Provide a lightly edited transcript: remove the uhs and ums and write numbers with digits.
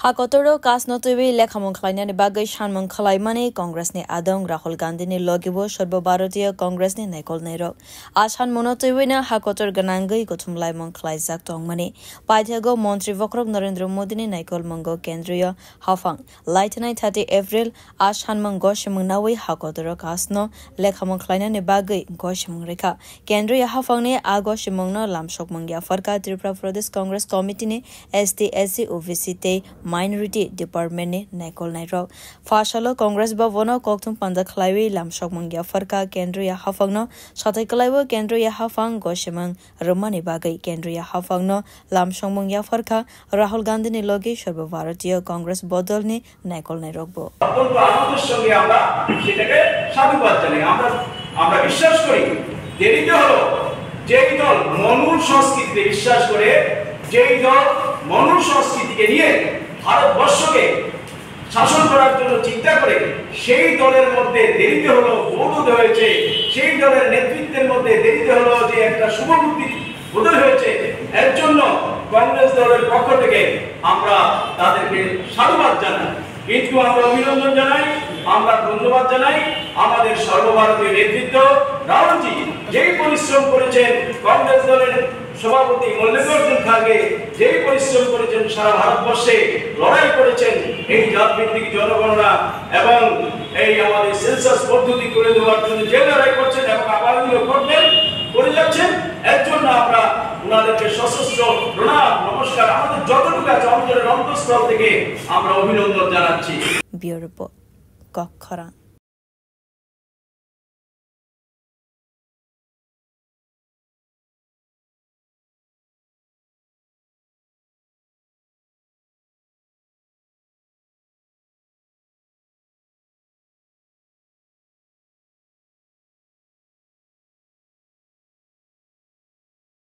Hakotoro kas notubi lekhamon khlainani bagai shanmon khlaimani Congressni adong Rahul Gandhini logibo Sarvabharatiya Congressni naikol nairok ashan monotubina hakotor ganangai gothumlaimon khlaijak tongmani paithago Montri Vokrok Narendra Modini naikol mongo Kendriya hafang laitanai 30 April ashanmon goshimung nawi hakotoro kasno lekhamon khlainani bagai goshimung rekha Kendriya hafangni agoshimungno lamshok mongya farka Tripura Pradesh Congress Committee ni ST/SC OBC te Minority Department ni naikol nairok Fashalo Congress Bavono Koktum Panda Khlaiwi Lamshok Mongya Farka Kendriya Hafangno Satai Kalaiwo Kendriya Hafang Goshimang Romani Bagai Kendriya Hafangno Lamshok Mongya Farka Rahul Gandhi ni logi Sarvabharatiya Congress Bodol ni naikol nairok bo আমাদের সঙ্গে আমরা সেটাকে সাধুবাদ জানাই আমরা বিশ্বাস করি দেরিতে হলো যেই দল মনুর সংস্কৃতিতে বিশ্বাস করে যেই দল মনুর সংস্কৃতিকে নিয়ে ভারতবর্ষকে শাসন করার জন্য চিন্তা করে সেই দলের মধ্যে দেরিতে হলো বদল হয়েছে সেই দলের নেতৃত্বের মধ্যে দেরিতে হলো যে একটা শুভবুদ্ধি বদল হয়েছে এর জন্য কংগ্রেস দলের পক্ষ থেকে আমরা তাদেরকে সাধুবাদ জানাই কিন্তু আমরা অভিনন্দন জানাই আমরা ধন্যবাদ জানাই আমাদের সর্বভারতীয় নেতৃত্ব রাহুলজি যেই পরিশ্রম করেছেন কংগ্রেস দলের সভাপতি মল্লিকার্জুন খাড়গে যেই পরিশ্রম করেছেন সারা ভারতবর্ষে লড়াই করেছেন এই জাতভিত্তিক জনগণনা এবং এই আমাদের সেন্সাস পদ্ধতি করে দেওয়ার জন্য যে লড়াই করছেন এবং আগামীও করবেন করে যাচ্ছেন এর জন্য আমরা ওনাদেরকে সশস্ত্র প্রণাম নমস্কার আমাদের যতটুকু আছে অন্তরের অন্তঃস্থল থেকে আমরা অভিনন্দন জানাচ্ছি Beautiful Kokhara